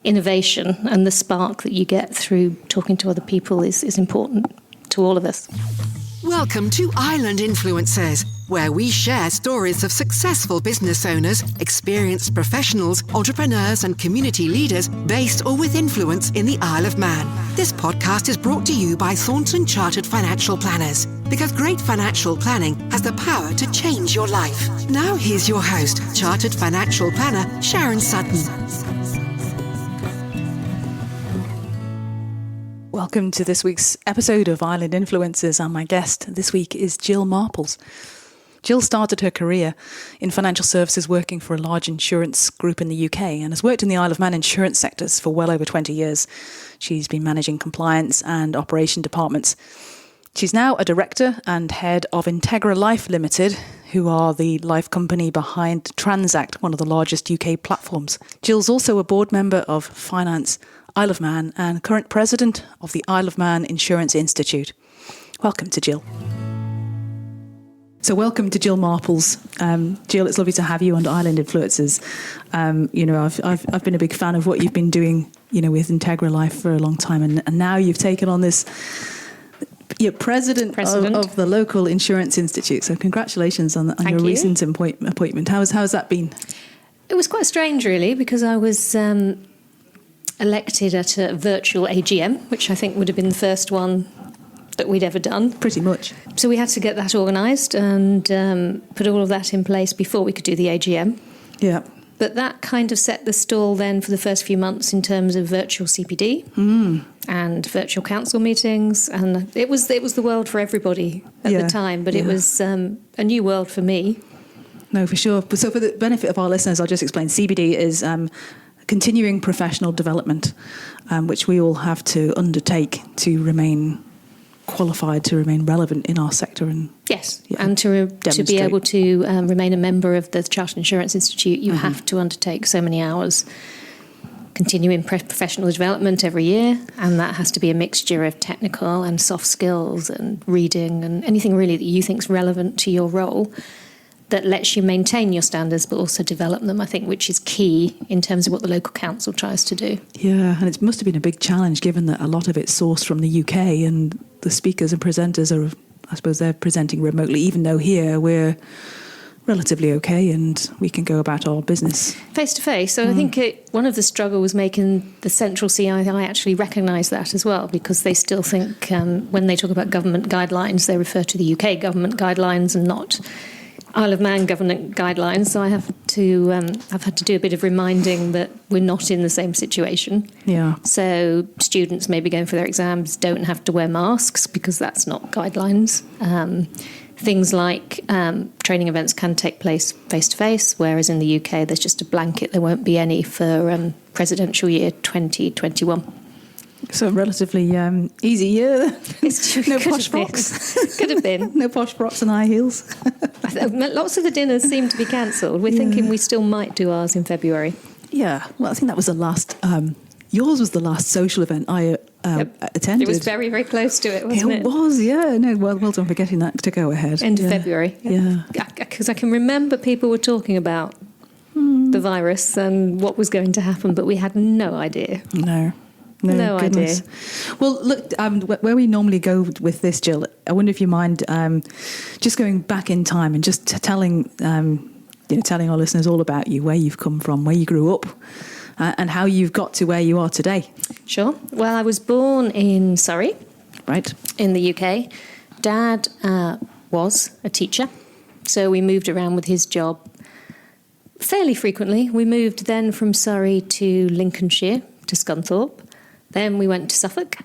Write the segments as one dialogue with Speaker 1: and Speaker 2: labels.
Speaker 1: innovation and the spark that you get through talking to other people is important to all of us.
Speaker 2: Welcome to Island Influencers, where we share stories of successful business owners, experienced professionals, entrepreneurs and community leaders based or with influence in the Isle of Man. This podcast is brought to you by Thornton Chartered Financial Planners, because great financial planning has the power to change your life. Now here's your host, Chartered Financial Planner Sharon Sutton.
Speaker 3: Welcome to this week's episode of Island Influencers, and my guest this week is Gill Marples. Gill started her career in financial services working for a large insurance group in the UK and has worked in the Isle of Man insurance sectors for well over 20 years. She's been managing compliance and operation departments. She's now a director and head of IntegraLife Limited, who are the life company behind Transact, one of the largest UK platforms. Gill's also a board member of Finance Isle of Man and current president of the Isle of Man Insurance Institute. Welcome to Gill. So welcome to Gill Marples. Gill, it's lovely to have you on Island Influencers. I've been a big fan of what you've been doing, with IntegraLife for a long time, and now you've taken on this. You're president. Of the local insurance institute. So congratulations on your recent appointment. How's that been?
Speaker 1: It was quite strange, really, because I was elected at a virtual AGM, which I think would have been the first one that we'd ever done.
Speaker 3: Pretty much.
Speaker 1: So we had to get that organised and put all of that in place before we could do the AGM. Yeah. But that kind of set the stall then for the first few months in terms of virtual CPD and virtual council meetings. And it was the world for everybody at the time, but it was a new world for me.
Speaker 3: No, for sure. So for the benefit of our listeners, I'll just explain. CPD is continuing professional development, which we all have to undertake to remain qualified, to remain relevant in our sector, and
Speaker 1: and to be able to remain a member of the Chartered Insurance Institute, you have to undertake so many hours continuing professional development every year, and that has to be a mixture of technical and soft skills and reading and anything really that you think is relevant to your role, that lets you maintain your standards but also develop them, I think, which is key in terms of what the local council tries to do.
Speaker 3: Yeah, and it must have been a big challenge given that a lot of it's sourced from the UK and the speakers and presenters are, I suppose, they're presenting remotely, even though here we're relatively okay and we can go about our business
Speaker 1: face to face. So I think one of the struggle was making the central CII actually recognise that as well, because they still think when they talk about government guidelines, they refer to the UK government guidelines and not Isle of Man government guidelines. So I've had to do a bit of reminding that we're not in the same situation. Yeah. So students maybe going for their exams don't have to wear masks because that's not guidelines. Things like training events can take place face to face, whereas in the UK there's just a blanket. There won't be any for presidential year 2021.
Speaker 3: So relatively easy year. No posh frocks.
Speaker 1: Could have been.
Speaker 3: No posh frocks and high heels.
Speaker 1: Lots of the dinners seem to be cancelled. We're thinking we still might do ours in February.
Speaker 3: Yeah, well, I think that was the last. Yours was the last social event I attended.
Speaker 1: It was very, very close to it, wasn't it?
Speaker 3: It was, yeah. No, well done for getting that to go ahead.
Speaker 1: End of February.
Speaker 3: Yeah.
Speaker 1: Because I can remember people were talking about the virus and what was going to happen, but we had no idea. No idea.
Speaker 3: Well, look, where we normally go with this, Gill, I wonder if you mind just going back in time and just telling our listeners all about you, where you've come from, where you grew up, and how you've got to where you are today.
Speaker 1: Sure. Well, I was born in Surrey,
Speaker 3: right,
Speaker 1: in the UK. Dad was a teacher, so we moved around with his job fairly frequently. We moved then from Surrey to Lincolnshire, to Scunthorpe. Then we went to Suffolk.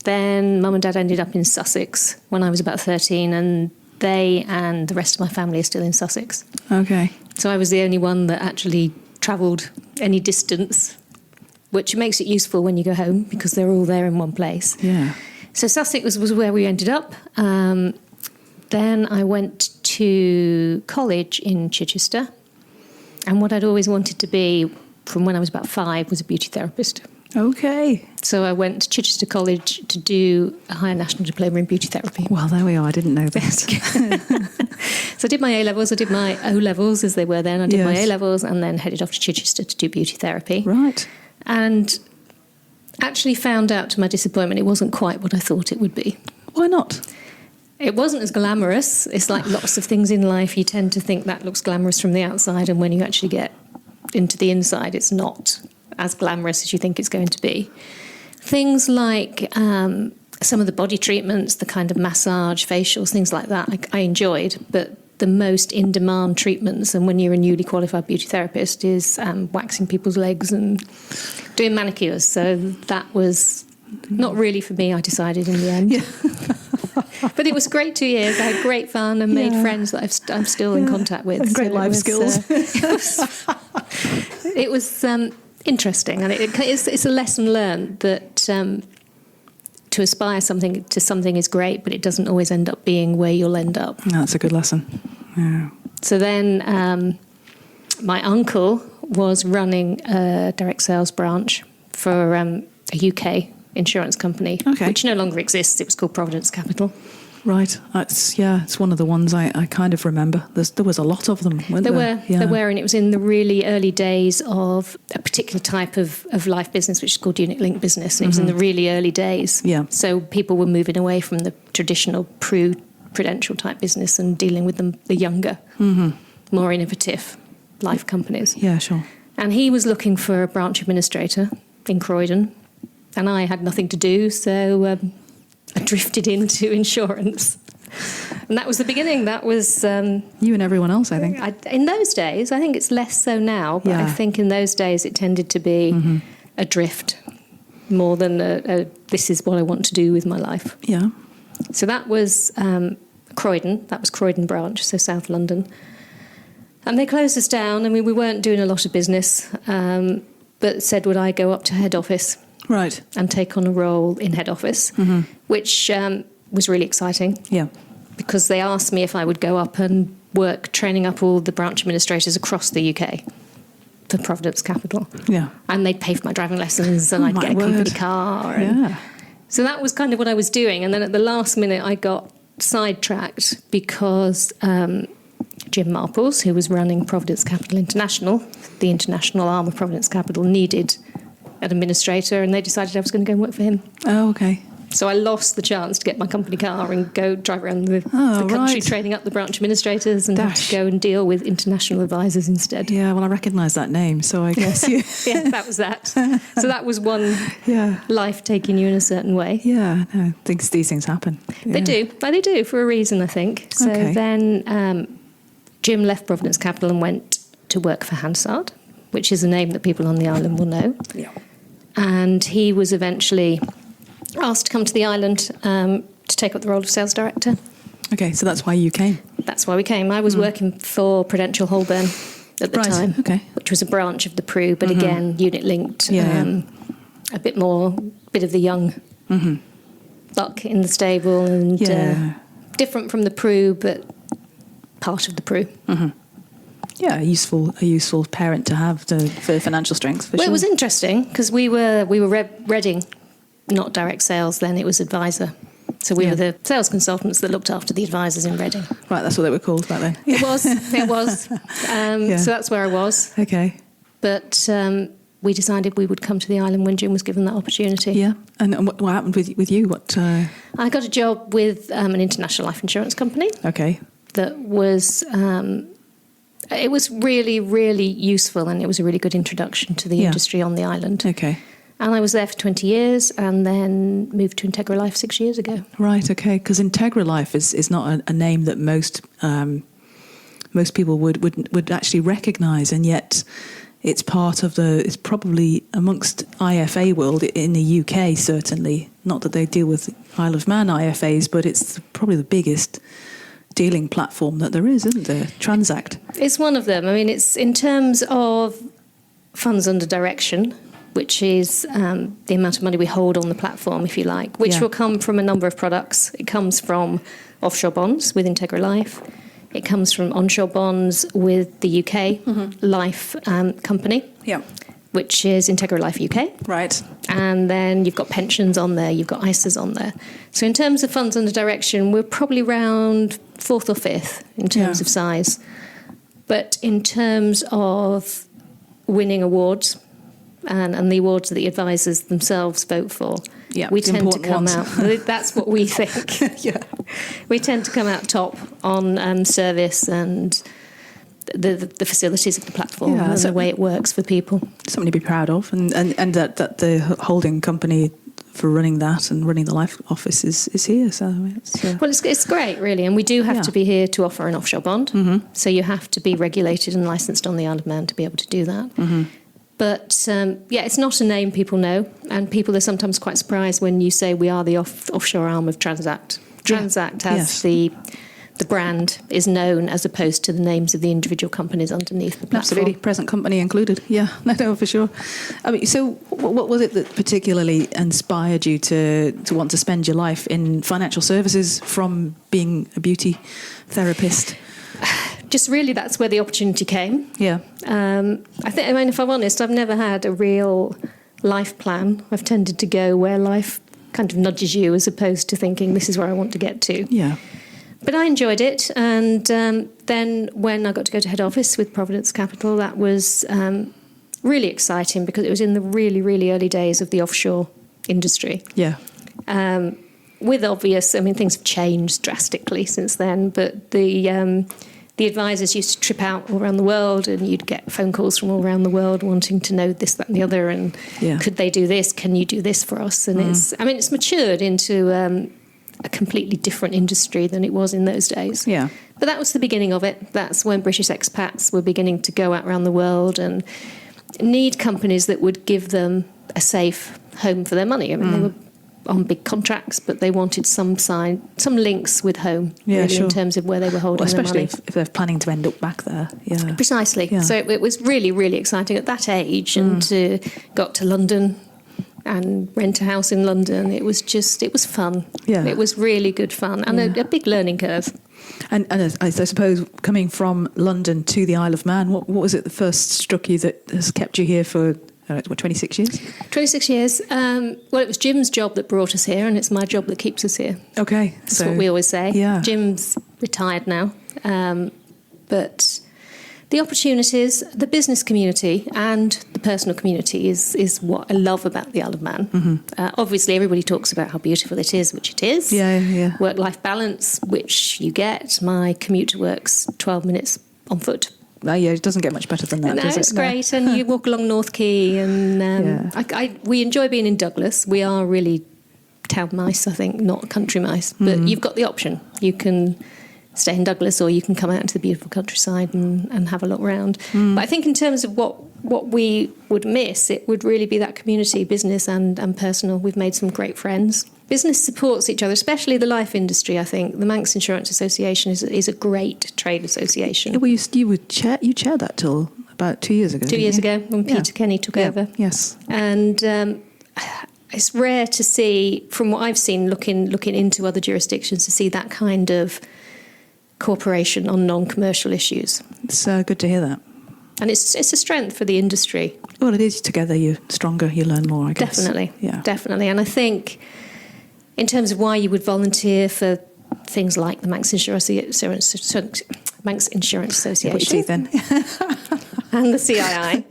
Speaker 1: Then Mum and Dad ended up in Sussex when I was about 13, and they and the rest of my family are still in Sussex.
Speaker 3: Okay.
Speaker 1: So I was the only one that actually travelled any distance, which makes it useful when you go home because they're all there in one place.
Speaker 3: Yeah.
Speaker 1: So Sussex was where we ended up. Then I went to college in Chichester, and what I'd always wanted to be from when I was about 5 was a beauty therapist.
Speaker 3: Okay.
Speaker 1: So I went to Chichester College to do a higher national diploma in beauty therapy.
Speaker 3: Well, there we are. I didn't know that.
Speaker 1: So I did my A-levels, I did my O-levels as they were then. I did my A-levels and then headed off to Chichester to do beauty therapy.
Speaker 3: Right.
Speaker 1: And actually found out to my disappointment it wasn't quite what I thought it would be.
Speaker 3: Why not?
Speaker 1: It wasn't as glamorous. It's like lots of things in life, you tend to think that looks glamorous from the outside, and when you actually get into the inside, it's not as glamorous as you think it's going to be. Things like some of the body treatments, the kind of massage, facials, things like that, I enjoyed, but the most in-demand treatments, and when you're a newly qualified beauty therapist, is waxing people's legs and doing manicures. So that was not really for me, I decided in the end. Yeah. But it was great 2 years. I had great fun and made friends that I'm still in contact with.
Speaker 3: And great life skills.
Speaker 1: It was interesting, and it's a lesson learned that to aspire to something is great, but it doesn't always end up being where you'll end up.
Speaker 3: That's a good lesson. Yeah.
Speaker 1: So then my uncle was running a direct sales branch for a UK insurance company, which no longer exists. It was called Providence Capital.
Speaker 3: Right. It's one of the ones I kind of remember. There was a lot of them, weren't there?
Speaker 1: There were, and it was in the really early days of a particular type of life business, which is called unit-linked business. And it was in the really early days.
Speaker 3: Yeah.
Speaker 1: So people were moving away from the traditional prudential type business and dealing with the younger, more innovative life companies.
Speaker 3: Yeah, sure.
Speaker 1: And he was looking for a branch administrator in Croydon, and I had nothing to do, so I drifted into insurance. And that was the beginning. That was...
Speaker 3: you and everyone else, I think.
Speaker 1: In those days, I think it's less so now, but I think in those days it tended to be a drift more than this is what I want to do with my life.
Speaker 3: Yeah.
Speaker 1: So that was Croydon. That was Croydon branch, so South London. And they closed us down. I mean, we weren't doing a lot of business, but said, would I go up to head office?
Speaker 3: Right.
Speaker 1: And take on a role in head office, which was really exciting.
Speaker 3: Yeah.
Speaker 1: Because they asked me if I would go up and work training up all the branch administrators across the UK for Providence Capital.
Speaker 3: Yeah.
Speaker 1: And they'd pay for my driving lessons, and I'd get a company car. So that was kind of what I was doing. And then at the last minute, I got sidetracked because Gill Marples, who was running Providence Capital International, the international arm of Providence Capital, needed an administrator, and they decided I was going to go and work for him.
Speaker 3: Oh, okay.
Speaker 1: So I lost the chance to get my company car and go drive around the country training up the branch administrators, and had to go and deal with international advisors instead.
Speaker 3: Yeah, well, I recognise that name, so I guess
Speaker 1: yeah, that was that. So that was one life taking you in a certain way.
Speaker 3: Yeah, no, these things happen. Yeah.
Speaker 1: They do for a reason, I think. So then Jim left Providence Capital and went to work for Hansard, which is a name that people on the island will know. Yeah. And he was eventually asked to come to the island to take up the role of sales director.
Speaker 3: Okay, so that's why you came?
Speaker 1: That's why we came. I was working for Prudential Holborn at the time, which was a branch of the Pru, but again, unit-linked, a bit of the young buck in the stable, and different from the Pru, but part of the Pru.
Speaker 3: Yeah, a useful parent to have for financial strength. For sure.
Speaker 1: It was interesting because we were Reading, not direct sales. Then it was advisor, so we were the sales consultants that looked after the advisors in Reading.
Speaker 3: Right, that's what they were called back then.
Speaker 1: It was. So that's where I was.
Speaker 3: Okay,
Speaker 1: but we decided we would come to the island when Jim was given that opportunity.
Speaker 3: Yeah, and what happened with you?
Speaker 1: I got a job with an international life insurance company.
Speaker 3: Okay,
Speaker 1: that was. It was really, really useful, and it was a really good introduction to the industry on the island.
Speaker 3: Okay.
Speaker 1: And I was there for 20 years and then moved to IntegraLife 6 years ago.
Speaker 3: Right, okay, because IntegraLife is not a name that most people would actually recognise, and yet it's it's probably amongst IFA world in the UK, certainly. Not that they deal with Isle of Man IFAs, but it's probably the biggest dealing platform that there is, isn't there? Transact.
Speaker 1: It's one of them. I mean, it's in terms of funds under direction, which is the amount of money we hold on the platform, if you like, which will come from a number of products. It comes from offshore bonds with IntegraLife. It comes from onshore bonds with the UK life company, which is IntegraLife UK.
Speaker 3: Right.
Speaker 1: And then you've got pensions on there, you've got ISAs on there. So in terms of funds under direction, we're probably around fourth or fifth in terms of size. But in terms of winning awards, and the awards that the advisors themselves vote for,
Speaker 3: Yeah,
Speaker 1: we
Speaker 3: the
Speaker 1: tend to
Speaker 3: important
Speaker 1: come
Speaker 3: ones.
Speaker 1: out. That's what we think.
Speaker 3: Yeah.
Speaker 1: We tend to come out top on service and the facilities of the platform and the way it works for people.
Speaker 3: Something to be proud of, and that the holding company for running that and running the life office is here. So
Speaker 1: it's great, really, and we do have to be here to offer an offshore bond.
Speaker 3: Mm-hmm.
Speaker 1: So you have to be regulated and licensed on the Isle of Man to be able to do that.
Speaker 3: Mm-hmm.
Speaker 1: But it's not a name people know, and people are sometimes quite surprised when you say we are the offshore arm of Transact. Transact has the brand is known as opposed to the names of the individual companies underneath the platform.
Speaker 3: Absolutely, present company included. Yeah, no, for sure. I mean, so what was it that particularly inspired you to want to spend your life in financial services from being a beauty therapist?
Speaker 1: Just really, that's where the opportunity came.
Speaker 3: Yeah.
Speaker 1: I mean, if I'm honest, I've never had a real life plan. I've tended to go where life kind of nudges you as opposed to thinking this is where I want to get to.
Speaker 3: Yeah.
Speaker 1: But I enjoyed it, and then when I got to go to head office with Providence Capital, that was really exciting because it was in the really, really early days of the offshore industry.
Speaker 3: Yeah.
Speaker 1: With obvious, I mean, things have changed drastically since then, but the advisors used to trip out all around the world, and you'd get phone calls from all around the world wanting to know this, that, and the other, and could they do this? Can you do this for us? And it's matured into a completely different industry than it was in those days.
Speaker 3: Yeah.
Speaker 1: But that was the beginning of it. That's when British expats were beginning to go out around the world and need companies that would give them a safe home for their money. I mean, they were on big contracts, but they wanted some links with home, in terms of where they were holding their money.
Speaker 3: Especially if they're planning to end up back there. Yeah.
Speaker 1: Precisely.
Speaker 3: Yeah.
Speaker 1: So it was really, really exciting at that age, and to got to London and rent a house in London. It was fun. Yeah. It was really good fun and a big learning curve.
Speaker 3: And I suppose coming from London to the Isle of Man, what was it that first struck you that has kept you here for 26 years?
Speaker 1: 26 years. Well, it was Jim's job that brought us here, and it's my job that keeps us here.
Speaker 3: Okay.
Speaker 1: That's what we always say.
Speaker 3: Yeah.
Speaker 1: Jim's retired now, but the opportunities, the business community and the personal community is what I love about the Isle of Man.
Speaker 3: Mm-hmm.
Speaker 1: Obviously, everybody talks about how beautiful it is, which it is.
Speaker 3: Yeah.
Speaker 1: Work-life balance, which you get. My commute to work's 12 minutes on foot.
Speaker 3: It doesn't get much better than that, does it?
Speaker 1: It's great, and you walk along North Quay, and we enjoy being in Douglas. We are really town mice, I think, not country mice, but you've got the option. You can stay in Douglas, or you can come out into the beautiful countryside and have a look round. But I think in terms of what we would miss, it would really be that community, business and personal. We've made some great friends. Business supports each other, especially the life industry, I think. The Manx Insurance Association is a great trade association.
Speaker 3: Yeah, well, you chaired that till about 2 years ago.
Speaker 1: 2 years ago, when Peter Kenny took over.
Speaker 3: Yes.
Speaker 1: And it's rare to see, from what I've seen, looking into other jurisdictions, to see that kind of cooperation on non-commercial issues.
Speaker 3: It's good to hear that.
Speaker 1: And it's a strength for the industry.
Speaker 3: Well, it is. Together you're stronger, you learn more, I guess. Definitely. And I think in terms of why you would volunteer for things like the Manx Insurance Association Put your teeth in.
Speaker 1: and the CII,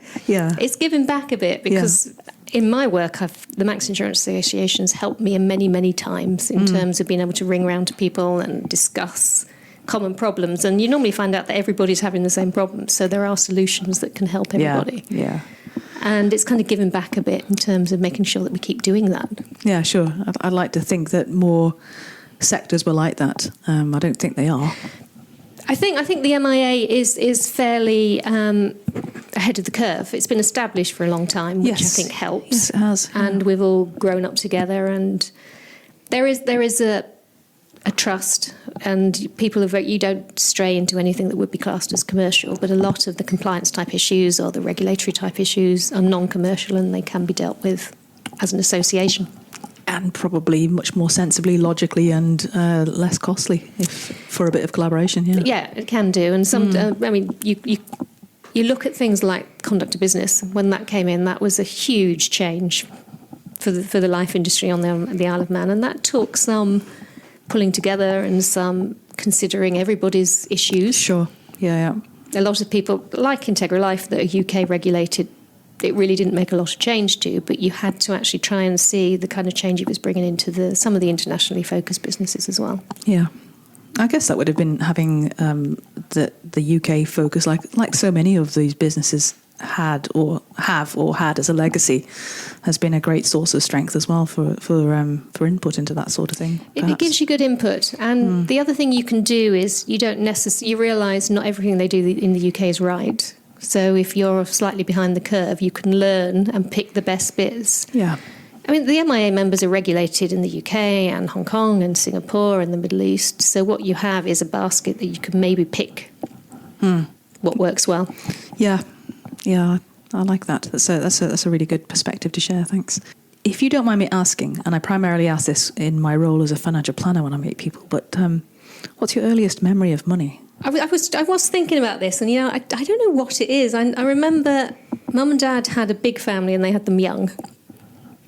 Speaker 1: it's giving back a bit, because in my work, the Manx Insurance Association's helped me many, many times in terms of being able to ring round to people and discuss common problems, and you normally find out that everybody's having the same problems, so there are solutions that can help everybody. And it's kind of giving back a bit in terms of making sure that we keep doing that. Yeah, sure.
Speaker 3: I'd like to think that more sectors were like that. I don't think they are.
Speaker 1: I think the MIA is fairly ahead of the curve. It's been established for a long time, which I think helps.
Speaker 3: Yes, it has.
Speaker 1: And we've all grown up together, and there is a trust, and people you don't stray into anything that would be classed as commercial, but a lot of the compliance type issues or the regulatory type issues are non-commercial, and they can be dealt with as an association.
Speaker 3: And probably much more sensibly, logically, and less costly for a bit of collaboration.
Speaker 1: Yeah, it can do. And some, you look at things like conduct of business. When that came in, that was a huge change for the life industry on the Isle of Man, and that took some pulling together and some considering everybody's issues.
Speaker 3: Sure. Yeah.
Speaker 1: A lot of people, like IntegraLife, that are UK regulated it really didn't make a lot of change to, but you had to actually try and see the kind of change it was bringing into some of the internationally focused businesses as well.
Speaker 3: Yeah. I guess that would have been having the UK focus, like so many of these businesses had as a legacy, has been a great source of strength as well for input into that sort of thing.
Speaker 1: It gives you good input, and the other thing you can do is you realise not everything they do in the UK is right. So if you're slightly behind the curve, you can learn and pick the best bits.
Speaker 3: Yeah.
Speaker 1: I mean, the MIA members are regulated in the UK and Hong Kong and Singapore and the Middle East. So what you have is a basket that you can maybe pick what works well.
Speaker 3: Yeah, I like that. That's a really good perspective to share. Thanks. If you don't mind me asking, and I primarily ask this in my role as a financial planner when I meet people, but what's your earliest memory of money?
Speaker 1: I was thinking about this, and I don't know what it is. I remember Mum and Dad had a big family, and they had them young.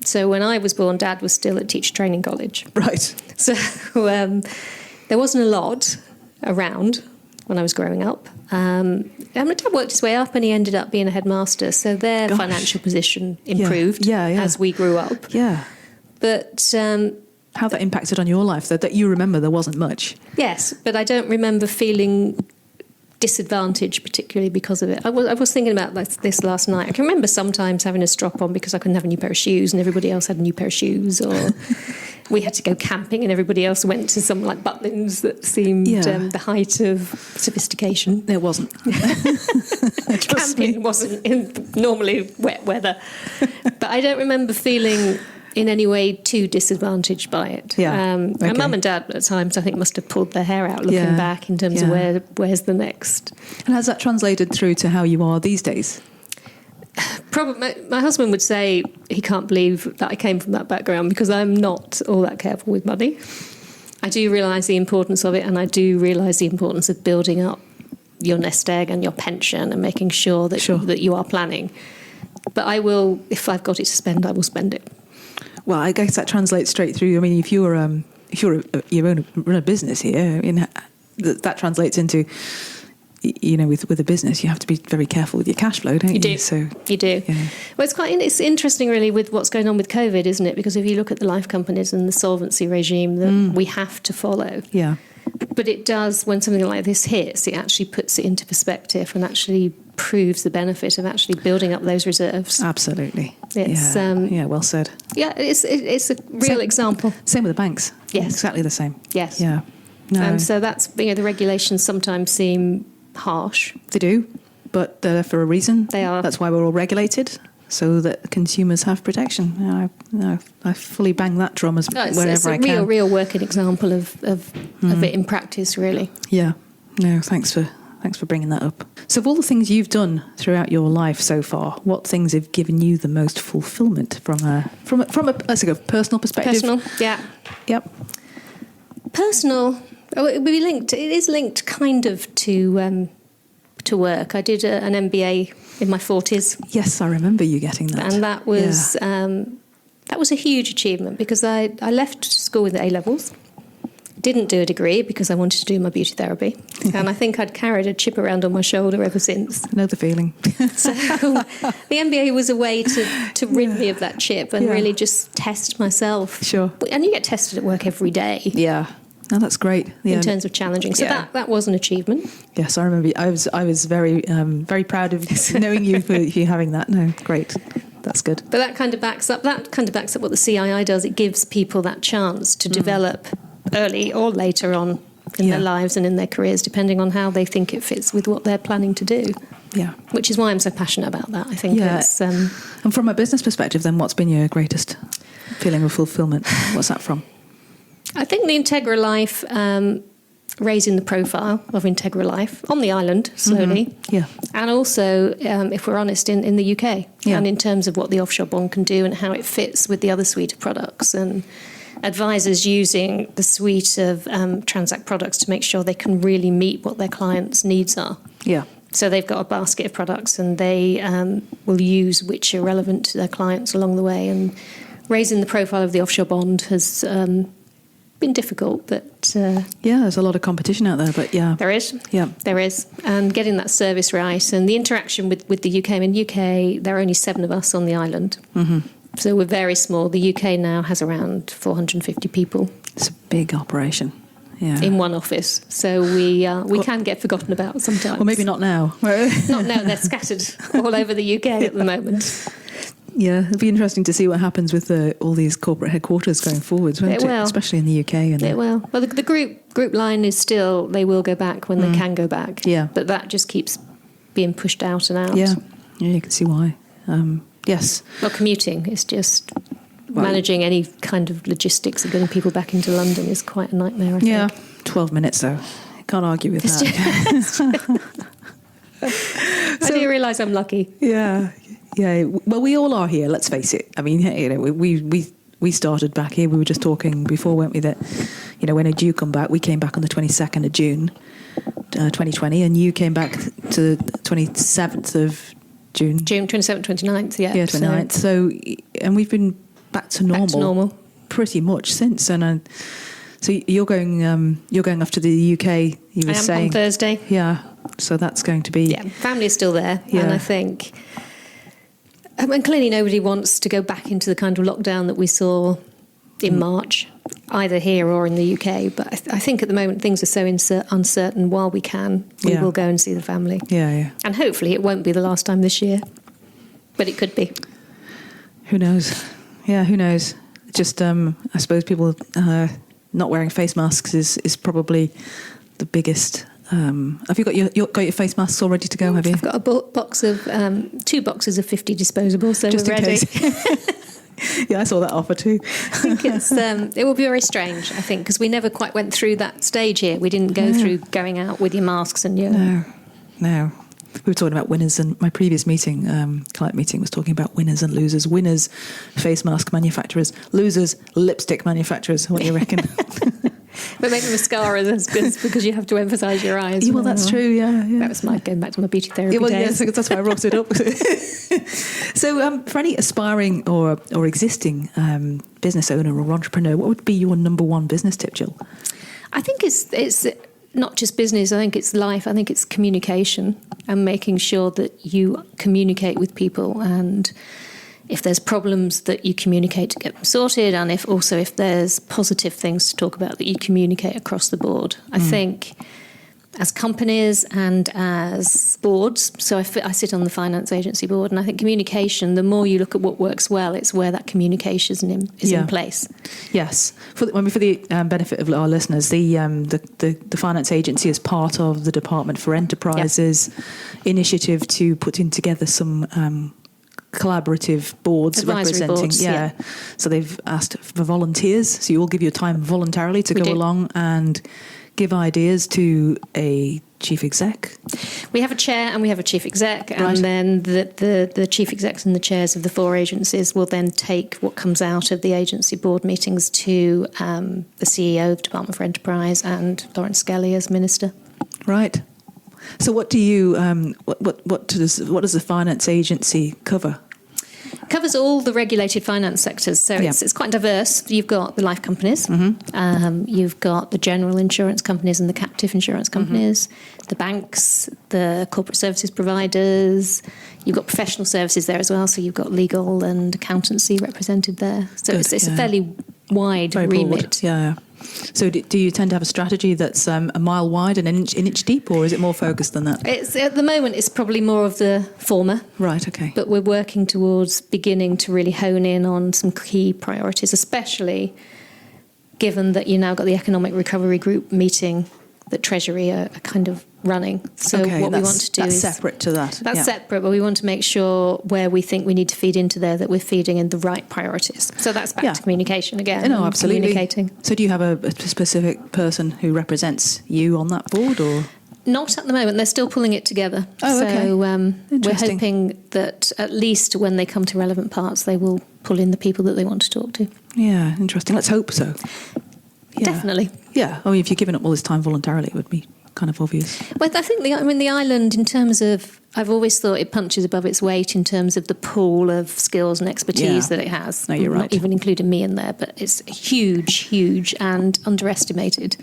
Speaker 1: So when I was born, Dad was still at Teacher Training College.
Speaker 3: Right.
Speaker 1: So there wasn't a lot around when I was growing up. My dad worked his way up, and he ended up being a headmaster. So their financial position improved as we grew up.
Speaker 3: Yeah.
Speaker 1: But
Speaker 3: how that impacted on your life, though, that you remember there wasn't much.
Speaker 1: Yes, but I don't remember feeling disadvantaged particularly because of it. I was thinking about this last night. I can remember sometimes having a strop on because I couldn't have a new pair of shoes and everybody else had a new pair of shoes, or we had to go camping and everybody else went to some like Butlins that seemed the height of sophistication.
Speaker 3: It wasn't.
Speaker 1: Camping wasn't in normally wet weather. But I don't remember feeling in any way too disadvantaged by it.
Speaker 3: Yeah.
Speaker 1: And Mum and Dad at times I think must have pulled their hair out looking back in terms of where's the next.
Speaker 3: And has that translated through to how you are these days?
Speaker 1: Probably, my husband would say he can't believe that I came from that background because I'm not all that careful with money. I do realise the importance of it, and I do realise the importance of building up your nest egg and your pension and making sure that that you are planning. But I will, if I've got it to spend, I will spend it.
Speaker 3: Well, I guess that translates straight through. I mean, if you run a business here, that translates into, with a business, you have to be very careful with your cash flow, don't you?
Speaker 1: You do. Yeah. Well, it's interesting, really, with what's going on with COVID, isn't it? Because if you look at the life companies and the solvency regime that we have to follow. Yeah. But it does, when something like this hits, it actually puts it into perspective and actually proves the benefit of actually building up those reserves.
Speaker 3: Absolutely.
Speaker 1: It's,
Speaker 3: well said.
Speaker 1: Yeah, it's a real example.
Speaker 3: Same with the banks.
Speaker 1: Yes.
Speaker 3: Exactly the same.
Speaker 1: Yes.
Speaker 3: Yeah. No.
Speaker 1: And so that's, the regulations sometimes seem harsh.
Speaker 3: They do, but they're there for a reason.
Speaker 1: They are.
Speaker 3: That's why we're all regulated, so that consumers have protection. I fully bang that drum wherever I can.
Speaker 1: It's a real working example of it in practice, really.
Speaker 3: Yeah. No, thanks for bringing that up. So of all the things you've done throughout your life so far, what things have given you the most fulfillment from a let's go personal perspective?
Speaker 1: Personal, yeah.
Speaker 3: Yep.
Speaker 1: Personal. It is linked kind of to work. I did an MBA in my 40s.
Speaker 3: Yes, I remember you getting that.
Speaker 1: And that was a huge achievement because I left school with A-levels. Didn't do a degree because I wanted to do my beauty therapy. And I think I'd carried a chip around on my shoulder ever since.
Speaker 3: I know the feeling.
Speaker 1: So the MBA was a way to rid me of that chip and really just test myself.
Speaker 3: Sure.
Speaker 1: And you get tested at work every day.
Speaker 3: Yeah. No, that's great. Yeah.
Speaker 1: In terms of challenging. So that was an achievement.
Speaker 3: Yes, I remember. I was very very proud of knowing you for you having that. No, great. That's good.
Speaker 1: But that kind of backs up what the CII does. It gives people that chance to develop early or later on in their lives and in their careers, depending on how they think it fits with what they're planning to do.
Speaker 3: Yeah.
Speaker 1: Which is why I'm so passionate about that. I think it's...
Speaker 3: And from a business perspective, then, what's been your greatest feeling of fulfillment? What's that from?
Speaker 1: I think the IntegraLife, raising the profile of IntegraLife on the island slowly.
Speaker 3: Mm-hmm. Yeah.
Speaker 1: And also, if we're honest, in the UK. Yeah. And in terms of what the offshore bond can do and how it fits with the other suite of products, and advisors using the suite of Transact products to make sure they can really meet what their clients' needs are. Yeah. So they've got a basket of products and they will use which are relevant to their clients along the way. And raising the profile of the offshore bond has been been difficult, but
Speaker 3: there's a lot of competition out there, but
Speaker 1: there is, and getting that service right and the interaction with the UK. In the UK, there are only 7 of us on the island, so we're very small. The UK now has around 450 people.
Speaker 3: It's a big operation. Yeah.
Speaker 1: In one office, so we can get forgotten about sometimes.
Speaker 3: Well, maybe not now.
Speaker 1: Not now. They're scattered all over the UK at the moment.
Speaker 3: Yeah, it'll be interesting to see what happens with all these corporate headquarters going forwards, won't it? Especially in the UK.
Speaker 1: It will. Well, the group line is still, they will go back when they can go back.
Speaker 3: Yeah.
Speaker 1: But that just keeps being pushed out and out.
Speaker 3: Yeah, you can see why. Yes.
Speaker 1: Well, commuting is just... managing any kind of logistics of getting people back into London is quite a nightmare, I think.
Speaker 3: Yeah, 12 minutes though. Can't argue with that.
Speaker 1: I do realise I'm lucky.
Speaker 3: Yeah. Well, we all are here, let's face it. I mean, we started back here. We were just talking before, weren't we, that, when did you come back? We came back on the 22nd of June, 2020, and you came back to the 27th of June.
Speaker 1: June 27th, 29th, yeah.
Speaker 3: Yeah, 29th. So, and we've been back to normal pretty much since. And so you're going off to the UK. You were saying
Speaker 1: on Thursday.
Speaker 3: Yeah, so that's going to be
Speaker 1: family is still there, and I think clearly nobody wants to go back into the kind of lockdown that we saw in March, either here or in the UK. But I think at the moment things are so uncertain. While we can, we will go and see the family.
Speaker 3: Yeah.
Speaker 1: And hopefully it won't be the last time this year, but it could be.
Speaker 3: Who knows? Yeah, who knows? Just, I suppose people not wearing face masks is probably the biggest. Have you got your face masks all ready to go? Have you?
Speaker 1: I've got a box of 2 boxes of 50 disposables, so
Speaker 3: just
Speaker 1: we're ready.
Speaker 3: Yeah, I saw that offer too.
Speaker 1: I think it will be very strange. I think because we never quite went through that stage here. We didn't go through going out with your masks and your.
Speaker 3: No. We were talking about winners, and my previous meeting, client meeting, was talking about winners and losers. Winners, face mask manufacturers. Losers, lipstick manufacturers. What do you reckon?
Speaker 1: But maybe mascara is because you have to emphasise your eyes.
Speaker 3: Yeah, well, that's true, yeah.
Speaker 1: That was going back to my beauty therapy days.
Speaker 3: Yes, that's why I brought it up. So for any aspiring or existing business owner or entrepreneur, what would be your number one business tip, Jill?
Speaker 1: I think it's not just business. I think it's life. I think it's communication and making sure that you communicate with people, and if there's problems that you communicate to get them sorted, and if there's positive things to talk about, that you communicate across the board. I think as companies and as boards, so I sit on the finance agency board, and I think communication, the more you look at what works well, it's where that communication is in place.
Speaker 3: Yes. For the benefit of our listeners, the finance agency is part of the Department for Enterprises initiative to putting together some collaborative boards
Speaker 1: Advisory
Speaker 3: representing
Speaker 1: boards,
Speaker 3: So they've asked for volunteers, so you all give your time voluntarily to go along and give ideas to a chief exec.
Speaker 1: We have a chair and we have a chief exec,
Speaker 3: right.
Speaker 1: And then the chief execs and the chairs of the 4 agencies will then take what comes out of the agency board meetings to the CEO of Department for Enterprise and Lawrence Skelly as minister.
Speaker 3: Right. So what do you what does the finance agency cover?
Speaker 1: Covers all the regulated finance sectors, so it's quite diverse. You've got the life companies, you've got the general insurance companies and the captive insurance companies, the banks, the corporate services providers. You've got professional services there as well, so you've got legal and accountancy represented there. So it's a fairly wide
Speaker 3: Very
Speaker 1: remit.
Speaker 3: Broad. Yeah. So do you tend to have a strategy that's a mile wide and an inch deep, or is it more focused than that?
Speaker 1: At the moment, it's probably more of the former.
Speaker 3: Right, okay.
Speaker 1: But we're working towards beginning to really hone in on some key priorities, especially given that you now got the Economic Recovery Group meeting that Treasury are kind of running. So what we want to do
Speaker 3: that's
Speaker 1: is...
Speaker 3: separate to that.
Speaker 1: That's separate, but we want to make sure where we think we need to feed into there that we're feeding in the right priorities. So that's back to communication again.
Speaker 3: No, absolutely.
Speaker 1: Communicating.
Speaker 3: So do you have a specific person who represents you on that board, or...?
Speaker 1: Not at the moment. They're still pulling it together.
Speaker 3: Oh, okay.
Speaker 1: So we're hoping that at least when they come to relevant parts, they will pull in the people that they want to talk to.
Speaker 3: Yeah, interesting. Let's hope so. Yeah.
Speaker 1: Definitely.
Speaker 3: Yeah. If you're giving up all this time voluntarily, it would be kind of obvious.
Speaker 1: Well, I think the island, in terms of I've always thought it punches above its weight in terms of the pool of skills and expertise that it has.
Speaker 3: No, you're right.
Speaker 1: Not even including me in there, but it's huge and underestimated.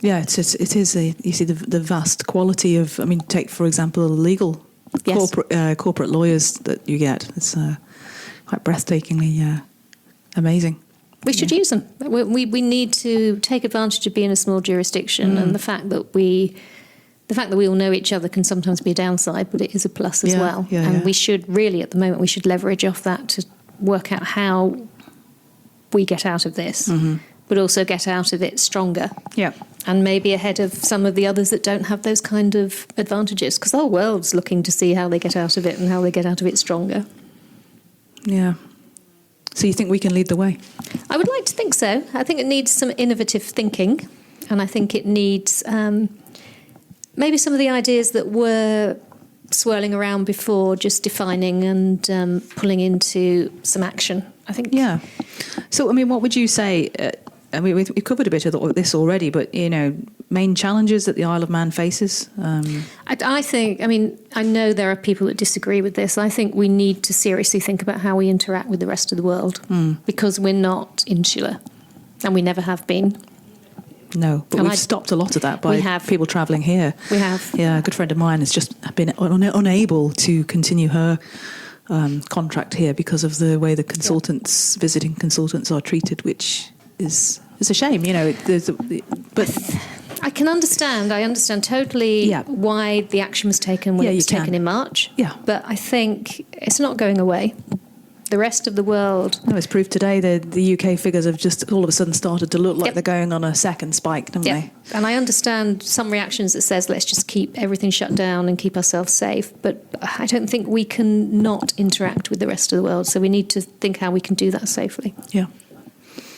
Speaker 3: Yeah, it is. You see the vast quality of. I mean, take for example legal corporate lawyers that you get. It's quite breathtakingly amazing.
Speaker 1: We should use them. We need to take advantage of being a small jurisdiction, and the fact that we all know each other can sometimes be a downside, but it is a plus as well. And we should really, at the moment, we should leverage off that to work out how we get out of this, but also get out of it stronger.
Speaker 3: Yeah.
Speaker 1: And maybe ahead of some of the others that don't have those kind of advantages, because the whole world's looking to see how they get out of it and how they get out of it stronger.
Speaker 3: Yeah. So you think we can lead the way?
Speaker 1: I would like to think so. I think it needs some innovative thinking, and I think it needs maybe some of the ideas that were swirling around before, just defining and pulling into some action, I think.
Speaker 3: Yeah. So, I mean, what would you say? I mean, we've covered a bit of this already, but, main challenges that the Isle of Man faces?
Speaker 1: I think, I know there are people that disagree with this. I think we need to seriously think about how we interact with the rest of the world, because we're not insular, and we never have been.
Speaker 3: No, but we've stopped a lot of that by people travelling here.
Speaker 1: We have.
Speaker 3: Yeah, a good friend of mine has just been unable to continue her contract here because of the way the visiting consultants are treated, which is a shame, but
Speaker 1: I can understand. I understand totally why the action was taken when it was taken in March.
Speaker 3: Yeah.
Speaker 1: But I think it's not going away. The rest of the world...
Speaker 3: No, it's proved today that the UK figures have just all of a sudden started to look like they're going on a second spike, don't they?
Speaker 1: And I understand some reactions that says let's just keep everything shut down and keep ourselves safe. But I don't think we can not interact with the rest of the world. So we need to think how we can do that safely.
Speaker 3: Yeah.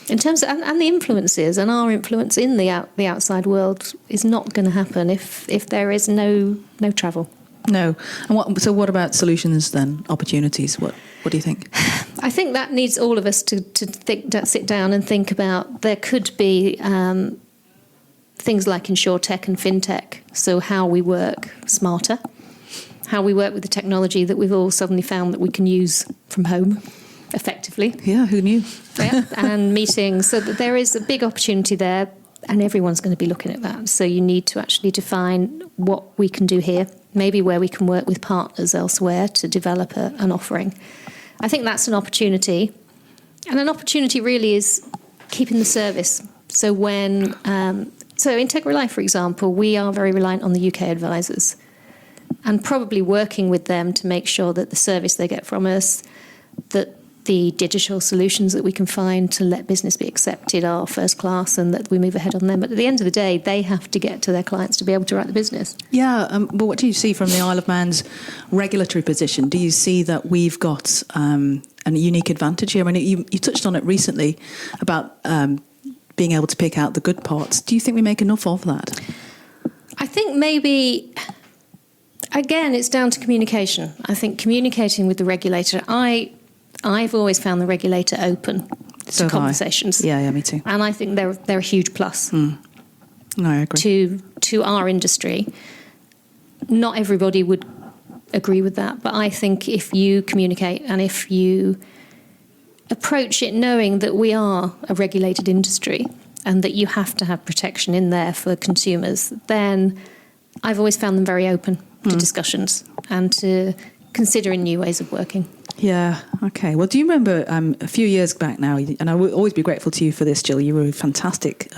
Speaker 1: In terms of, and the influences and our influence in the outside world is not going to happen if there is no travel.
Speaker 3: No. And what about solutions then? Opportunities? What do you think?
Speaker 1: I think that needs all of us to sit down and think about. There could be things like insurtech and fintech. So how we work smarter, how we work with the technology that we've all suddenly found that we can use from home effectively.
Speaker 3: Yeah, who knew?
Speaker 1: And meetings. So that there is a big opportunity there, and everyone's going to be looking at that. So you need to actually define what we can do here, maybe where we can work with partners elsewhere to develop an offering. I think that's an opportunity. And an opportunity really is keeping the service. So when, so IntegraLife, for example, we are very reliant on the UK advisors, and probably working with them to make sure that the service they get from us, that the digital solutions that we can find to let business be accepted are first class, and that we move ahead on them. But at the end of the day, they have to get to their clients to be able to write the business. Yeah,
Speaker 3: but what do you see from the Isle of Man's regulatory position? Do you see that we've got a unique advantage here? I mean, you touched on it recently about being able to pick out the good parts. Do you think we make enough of that?
Speaker 1: I think maybe... Again, it's down to communication. I think communicating with the regulator, I've always found the regulator open to conversations.
Speaker 3: Yeah, me too.
Speaker 1: And I think they're a huge plus.
Speaker 3: No, I agree.
Speaker 1: To our industry. Not everybody would agree with that, but I think if you communicate and if you approach it knowing that we are a regulated industry and that you have to have protection in there for consumers, then I've always found them very open to discussions and to considering new ways of working.
Speaker 3: Yeah, okay. Well, do you remember a few years back now, and I will always be grateful to you for this, Gill, you were a fantastic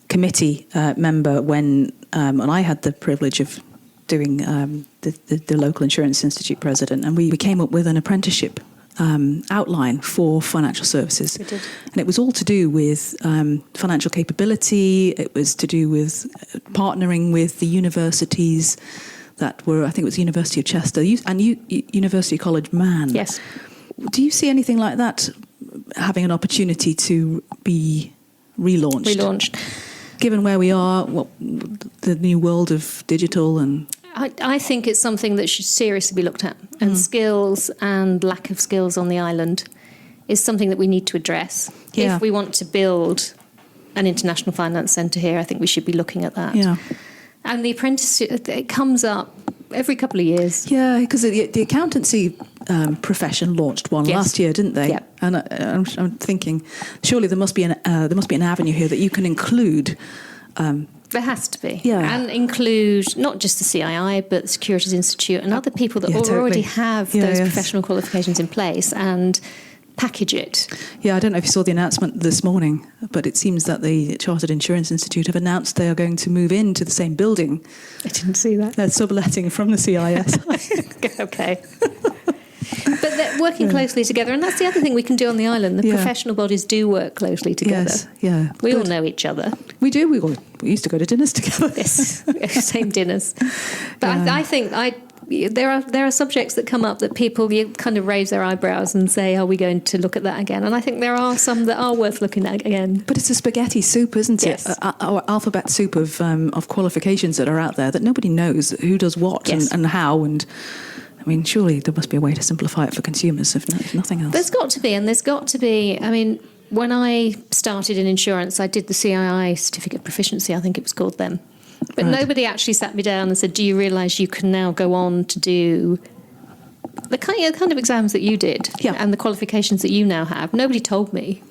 Speaker 3: committee member when, and I had the privilege of doing the local insurance institute president, and we came up with an apprenticeship outline for financial services.
Speaker 1: We did.
Speaker 3: And it was all to do with financial capability. It was to do with partnering with the universities that were, I think it was the University of Chester and University College Man.
Speaker 1: Yes.
Speaker 3: Do you see anything like that having an opportunity to be relaunched?
Speaker 1: Relaunched.
Speaker 3: Given where we are, the new world of digital and...
Speaker 1: I think it's something that should seriously be looked at. And skills and lack of skills on the island is something that we need to address.
Speaker 3: Yeah.
Speaker 1: If we want to build an international finance centre here, I think we should be looking at that.
Speaker 3: Yeah.
Speaker 1: And the apprenticeship, it comes up every couple of years.
Speaker 3: Yeah, because the accountancy profession launched one last year, didn't they?
Speaker 1: Yep.
Speaker 3: And I'm thinking, surely there must be an avenue here that you can include.
Speaker 1: There has to be.
Speaker 3: Yeah.
Speaker 1: And include not just the CII, but the Securities Institute and other people that already have those professional qualifications in place and package it.
Speaker 3: Yeah, I don't know if you saw the announcement this morning, but it seems that the Chartered Insurance Institute have announced they are going to move into the same building.
Speaker 1: I didn't see that.
Speaker 3: They're subletting from the CIS.
Speaker 1: Okay. But they're working closely together, and that's the other thing we can do on the island. The professional bodies do work closely together.
Speaker 3: Yes, yeah.
Speaker 1: We all know each other.
Speaker 3: We do. We used to go to dinners together.
Speaker 1: Yes, same dinners. But I think there are subjects that come up that people you kind of raise their eyebrows and say, "Are we going to look at that again?" And I think there are some that are worth looking at again.
Speaker 3: But it's a spaghetti soup, isn't it? Our alphabet soup of qualifications that are out there that nobody knows who does what and how and. I mean, surely there must be a way to simplify it for consumers, if nothing else.
Speaker 1: There's got to be. I mean, when I started in insurance, I did the CII Certificate of Proficiency, I think it was called then. But nobody actually sat me down and said, do you realise you can now go on to do the kind of exams that you did and the qualifications that you now have? Nobody told me.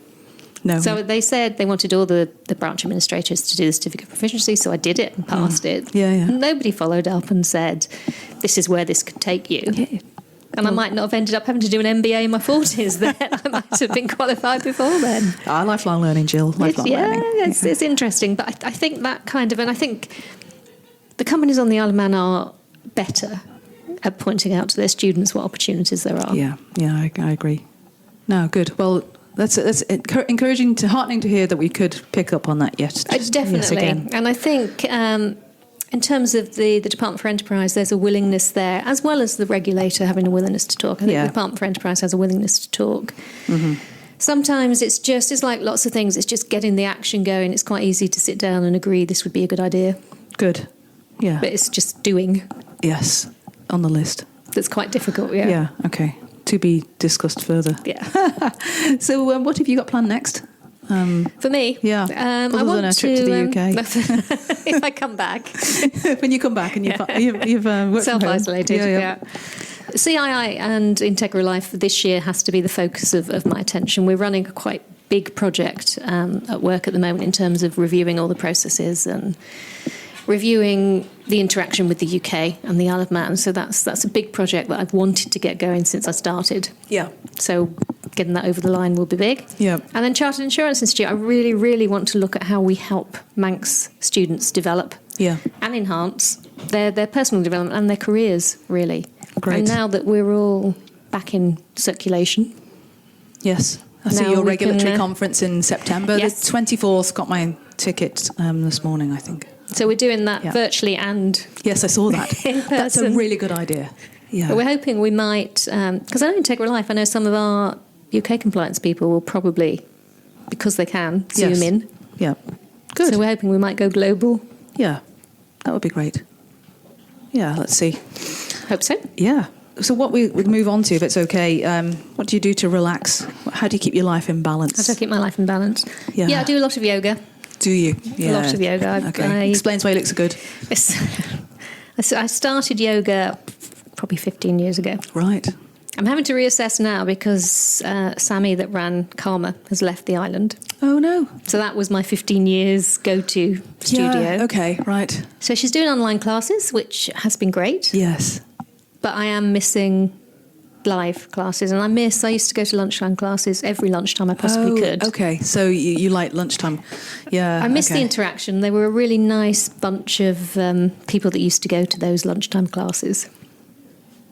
Speaker 3: No.
Speaker 1: So they said they wanted all the branch administrators to do the Certificate of Proficiency, so I did it and passed it.
Speaker 3: Yeah.
Speaker 1: And nobody followed up and said, this is where this could take you. Yeah. And I might not have ended up having to do an MBA in my 40s then. I might have been qualified before then.
Speaker 3: Lifelong learning, Jill. Lifelong learning.
Speaker 1: It's interesting. But I think that kind of... And I think the companies on the Isle of Man are better at pointing out to their students what opportunities there are.
Speaker 3: Yeah, I agree. No, good. Well... That's encouraging, heartening to hear that we could pick up on that yet.
Speaker 1: Definitely. And I think in terms of the Department for Enterprise, there's a willingness there, as well as the regulator having a willingness to talk. I think the Department for Enterprise has a willingness to talk. Mm-hmm. Sometimes it's like lots of things, it's just getting the action going. It's quite easy to sit down and agree this would be a good idea.
Speaker 3: Good. Yeah.
Speaker 1: But it's just doing.
Speaker 3: Yes, on the list.
Speaker 1: That's quite difficult, yeah.
Speaker 3: Yeah, okay. To be discussed further.
Speaker 1: Yeah.
Speaker 3: So what have you got planned next?
Speaker 1: For me?
Speaker 3: Yeah.
Speaker 1: I want
Speaker 3: a trip to the
Speaker 1: UK. If I come back.
Speaker 3: When you come back and you've worked
Speaker 1: self-isolated,
Speaker 3: yeah.
Speaker 1: CII and IntegraLife this year has to be the focus of my attention. We're running a quite big project at work at the moment in terms of reviewing all the processes and reviewing the interaction with the UK and the Isle of Man. So that's a big project that I've wanted to get going since I started. Yeah. So getting that over the line will be big.
Speaker 3: Yeah.
Speaker 1: And then Chartered Insurance Institute, I really, really want to look at how we help Manx students develop and enhance their personal development and their careers, really.
Speaker 3: Great.
Speaker 1: And now that we're all back in circulation.
Speaker 3: Yes. I see your regulatory conference in September.
Speaker 1: Yes.
Speaker 3: The 24th, got my ticket this morning, I think.
Speaker 1: So we're doing that virtually and...
Speaker 3: Yes, I saw that.
Speaker 1: In person.
Speaker 3: That's a really good idea. Yeah.
Speaker 1: But we're hoping we might... Because I know IntegraLife, I know some of our UK compliance people will probably, because they can, Zoom in.
Speaker 3: Yeah. Good.
Speaker 1: So we're hoping we might go global.
Speaker 3: Yeah. That would be great. Yeah, let's see.
Speaker 1: Hope so.
Speaker 3: Yeah. So what we would move on to, if it's okay, what do you do to relax? How do you keep your life in balance?
Speaker 1: How do I keep my life in balance?
Speaker 3: Yeah,
Speaker 1: I do a lot of yoga.
Speaker 3: Do you? Yeah.
Speaker 1: A lot of yoga.
Speaker 3: Okay. Explains why you look so good.
Speaker 1: I started yoga probably 15 years ago.
Speaker 3: Right.
Speaker 1: I'm having to reassess now because Sammy that ran Karma has left the island.
Speaker 3: Oh, no.
Speaker 1: So that was my 15 years go-to studio.
Speaker 3: Yeah, okay, right.
Speaker 1: So she's doing online classes, which has been great.
Speaker 3: Yes.
Speaker 1: But I am missing live classes, and I used to go to lunchtime classes every lunchtime I possibly could.
Speaker 3: Okay, so you like lunchtime. Yeah.
Speaker 1: I miss the interaction. They were a really nice bunch of people that used to go to those lunchtime classes.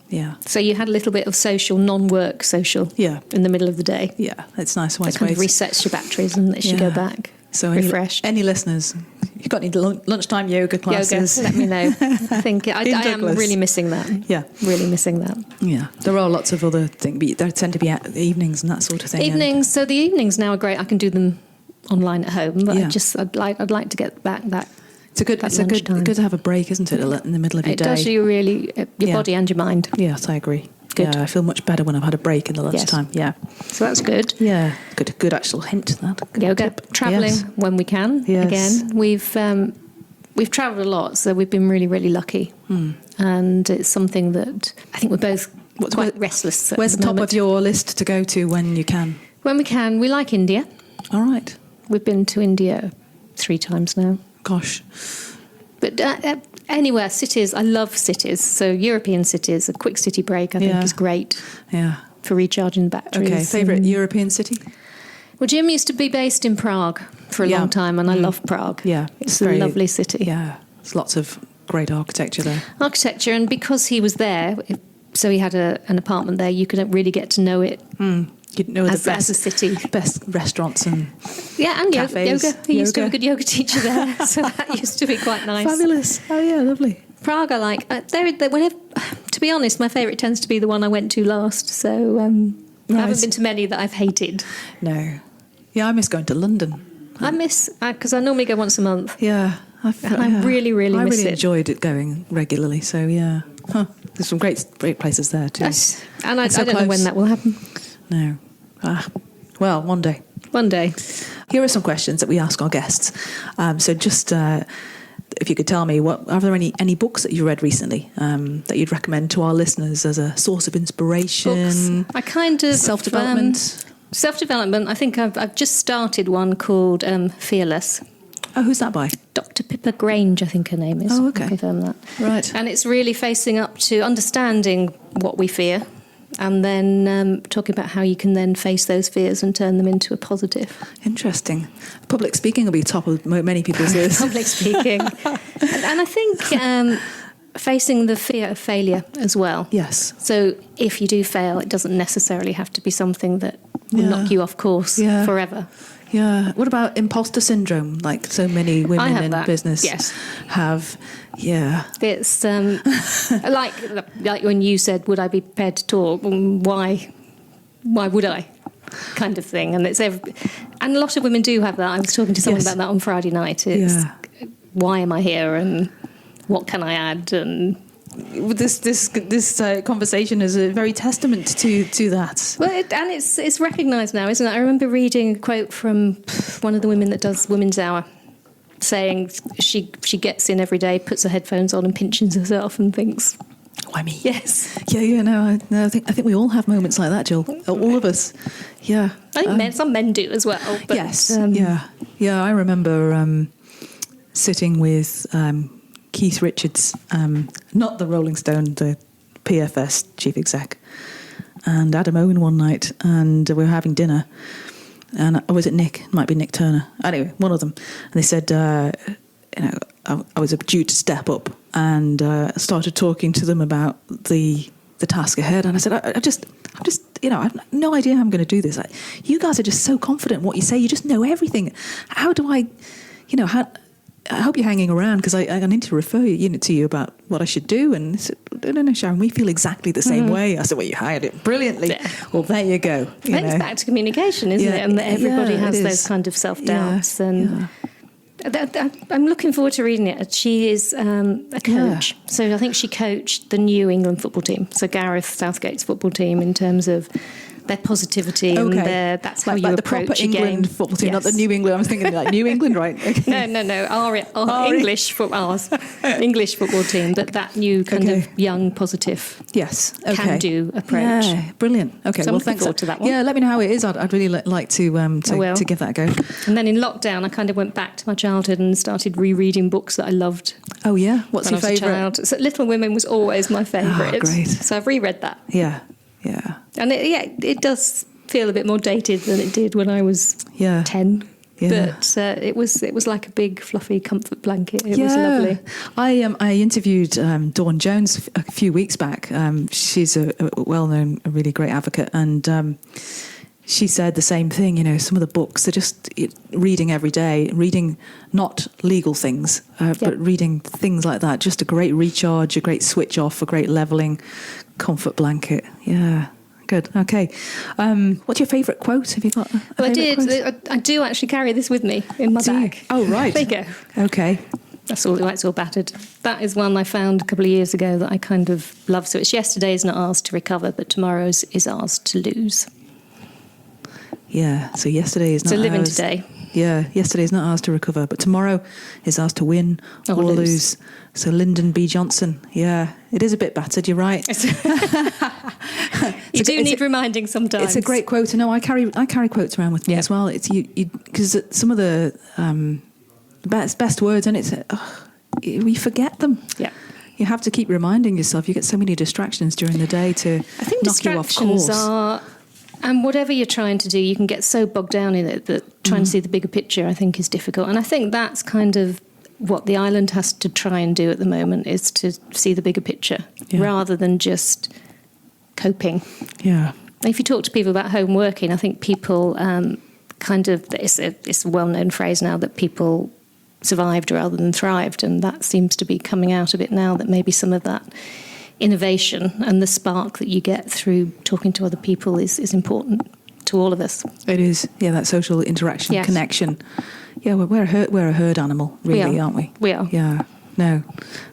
Speaker 3: Yeah.
Speaker 1: So you had a little bit of social, non-work social in the middle of the day.
Speaker 3: Yeah, it's nice.
Speaker 1: That kind of resets your batteries and lets you go back.
Speaker 3: So
Speaker 1: refreshed.
Speaker 3: Any listeners, you've got any lunchtime yoga classes?
Speaker 1: Let me know. I think I am really missing that.
Speaker 3: Yeah.
Speaker 1: Really missing that.
Speaker 3: Yeah. There are lots of other things, but there tend to be evenings and that sort of thing.
Speaker 1: Evenings. So the evenings now are great. I can do them online at home, but I'd like to get back that.
Speaker 3: It's good to have a break, isn't it, in the middle of your day?
Speaker 1: It does you really, your body and your mind.
Speaker 3: Yes, I agree.
Speaker 1: Good.
Speaker 3: Yeah, I feel much better when I've had a break in the lunchtime. Yes. Yeah.
Speaker 1: So that's good.
Speaker 3: Yeah. Good actual hint. Good
Speaker 1: yoga. Travelling when we can.
Speaker 3: Yes.
Speaker 1: Again, we've travelled a lot, so we've been really, really lucky. and it's something that I think we're both quite restless.
Speaker 3: Where's the top of your list to go to when you can?
Speaker 1: When we can. We like India.
Speaker 3: All right.
Speaker 1: We've been to India 3 times now.
Speaker 3: Gosh.
Speaker 1: But anywhere, cities, I love cities. So European cities, a quick city break I think is great.
Speaker 3: Yeah.
Speaker 1: For recharging batteries.
Speaker 3: Okay, favourite European city?
Speaker 1: Well, Jim used to be based in Prague for a long time, and I love Prague.
Speaker 3: Yeah.
Speaker 1: It's a lovely city.
Speaker 3: Yeah, there's lots of great architecture there.
Speaker 1: Architecture, and because he was there, so he had an apartment there, you could really get to know it
Speaker 3: You know
Speaker 1: as a city.
Speaker 3: Best restaurants and
Speaker 1: and
Speaker 3: cafes.
Speaker 1: Yoga. He used to have a good yoga teacher there, so that used to be quite nice.
Speaker 3: Fabulous. Oh, yeah, lovely.
Speaker 1: Prague I like. Whenever, to be honest, my favourite tends to be the one I went to last, so I haven't been to many that I've hated.
Speaker 3: No. Yeah, I miss going to London.
Speaker 1: I miss, because I normally go once a month.
Speaker 3: Yeah.
Speaker 1: I really, really miss it.
Speaker 3: I really enjoyed it going regularly, so yeah. There's some great places there too.
Speaker 1: Yes. And I don't know when that will happen.
Speaker 3: No. Well, one day.
Speaker 1: One day.
Speaker 3: Here are some questions that we ask our guests. So just if you could tell me, are there any books that you read recently that you'd recommend to our listeners as a source of inspiration?
Speaker 1: Books. I kind of
Speaker 3: self-development.
Speaker 1: Self-development. I think I've just started one called Fearless.
Speaker 3: Oh, who's that by?
Speaker 1: Dr Pippa Grange, I think her name is.
Speaker 3: Oh, okay.
Speaker 1: I'll confirm that.
Speaker 3: Right.
Speaker 1: And it's really facing up to understanding what we fear, and then talking about how you can then face those fears and turn them into a positive.
Speaker 3: Interesting. Public speaking will be top of many people's list.
Speaker 1: Public speaking. And I think facing the fear of failure as well.
Speaker 3: Yes.
Speaker 1: So if you do fail, it doesn't necessarily have to be something that will knock you off course forever.
Speaker 3: Yeah. What about imposter syndrome? Like so many women in business have. Yeah.
Speaker 1: It's like when you said, "Would I be prepared to talk?" Why would I? Kind of thing. And and a lot of women do have that. I was talking to someone about that on Friday night. It's why am I here, and what can I add? And
Speaker 3: this conversation is a very testament to that.
Speaker 1: Well, it's recognised now, isn't it? I remember reading a quote from one of the women that does Women's Hour, saying she gets in every day, puts her headphones on, and pinches herself and thinks,
Speaker 3: "Why me?"
Speaker 1: Yes.
Speaker 3: Yeah. No, I think we all have moments like that, Jill. All of us. Yeah.
Speaker 1: I think some men do as well. But,
Speaker 3: yes. Yeah. I remember sitting with Keith Richards, not the Rolling Stone, the PFS chief exec, and Adam Owen one night, and we were having dinner, and was it Nick? It might be Nick Turner. Anyway, one of them. And they said, I was due to step up, and started talking to them about the task ahead. And I said, I'm just, I have no idea how I'm going to do this. You guys are just so confident in what you say. You just know everything. How do I, I hope you're hanging around because I need to refer to you about what I should do. And they said, no, Sharon, we feel exactly the same way. I said, well, you hired it brilliantly. Yeah. Well, there you go.
Speaker 1: It's back to communication, isn't it? And that everybody has those kind of self-doubts. And I'm looking forward to reading it. She is a coach. Yeah. So I think she coached the New England football team. So Gareth Southgate's football team in terms of their positivity and that's how you approach
Speaker 3: the proper England football team, not the New England. I was thinking like New England, right? Okay.
Speaker 1: No. Our English football team, but that new kind of young, positive, can-do approach.
Speaker 3: Yeah, brilliant. Okay,
Speaker 1: so
Speaker 3: well,
Speaker 1: thanks
Speaker 3: forward
Speaker 1: to that one.
Speaker 3: Yeah, let me know how it is. I'd really like to give that a go.
Speaker 1: And then in lockdown, I kind of went back to my childhood and started rereading books that I loved.
Speaker 3: Oh yeah, what's your favourite?
Speaker 1: So Little Women was always my favourite.
Speaker 3: Oh, great.
Speaker 1: So I've reread that.
Speaker 3: Yeah.
Speaker 1: And it does feel a bit more dated than it did when I was 10. Yeah. But it was like a big fluffy comfort blanket. It was lovely.
Speaker 3: I interviewed Dawn Jones a few weeks back. She's a well-known, a really great advocate, and she said the same thing. Some of the books are just reading every day, reading not legal things, but reading things like that. Just a great recharge, a great switch off, a great levelling comfort blanket. Yeah. Good. Okay. What's your favourite quote? Have you got?
Speaker 1: I do actually carry this with me in my bag.
Speaker 3: Oh, right.
Speaker 1: There you go.
Speaker 3: Okay.
Speaker 1: That's all. It's all battered. That is one I found a couple of years ago that I kind of love. So it's yesterday is not ours to recover, but tomorrow's is ours to lose.
Speaker 3: Yeah. So yesterday is not.
Speaker 1: So living
Speaker 3: ours.
Speaker 1: today.
Speaker 3: Yeah, yesterday's not ours to recover, but tomorrow is ours to win or lose. So Lyndon B. Johnson, yeah, it is a bit battered, you're right.
Speaker 1: You do need reminding sometimes.
Speaker 3: It's a great quote. No, I carry quotes around with me as well. It's you because some of the best words, and we forget them.
Speaker 1: Yeah.
Speaker 3: You have to keep reminding yourself. You get so many distractions during the day to knock you off course.
Speaker 1: And whatever you're trying to do, you can get so bogged down in it that trying to see the bigger picture, I think, is difficult. And I think that's kind of what the island has to try and do at the moment, is to see the bigger picture rather than just coping.
Speaker 3: Yeah.
Speaker 1: If you talk to people about home working, I think people it's a well-known phrase now that people survived rather than thrived, and that seems to be coming out a bit now, that maybe some of that innovation and the spark that you get through talking to other people is important to all of us. It is,
Speaker 3: that social interaction, connection. Yeah, we're a herd animal, really, aren't we?
Speaker 1: We are.
Speaker 3: Yeah. No,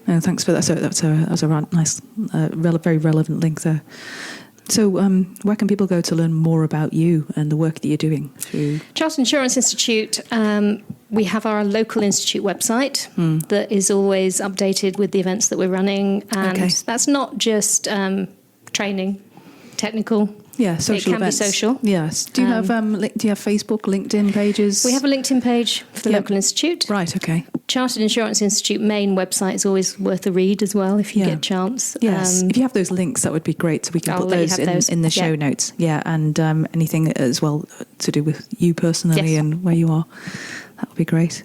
Speaker 3: thanks for that. So that's a nice, very relevant link there. So where can people go to learn more about you and the work that you're doing through
Speaker 1: Chartered Insurance Institute? We have our local institute website that is always updated with the events that we're running, and that's not just training, technical.
Speaker 3: Yeah, social events.
Speaker 1: It can be social.
Speaker 3: Yes. Do you have Facebook, LinkedIn pages?
Speaker 1: We have a LinkedIn page for the local institute.
Speaker 3: Right. Okay.
Speaker 1: Chartered Insurance Institute main website is always worth a read as well if you get a chance.
Speaker 3: Yes. If you have those links, that would be great. So we can put those in the show notes. Yeah, and anything as well to do with you personally and where you are, that would be great.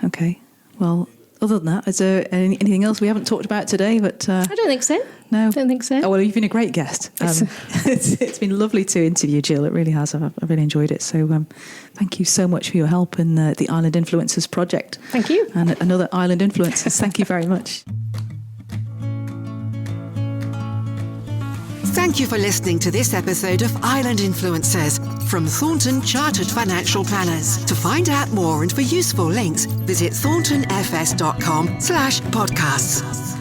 Speaker 3: Okay. Well, other than that, is there anything else we haven't talked about today? But
Speaker 1: I don't think so.
Speaker 3: No,
Speaker 1: I don't think so.
Speaker 3: Oh, well, you've been a great guest. It's been lovely to interview Gill. It really has. I've really enjoyed it. So thank you so much for your help in the Island Influencers project.
Speaker 1: Thank you.
Speaker 3: And another Island Influencers. Thank you very much.
Speaker 2: Thank you for listening to this episode of Island Influencers from Thornton Chartered Financial Planners. To find out more and for useful links, visit thorntonfs.com/podcasts.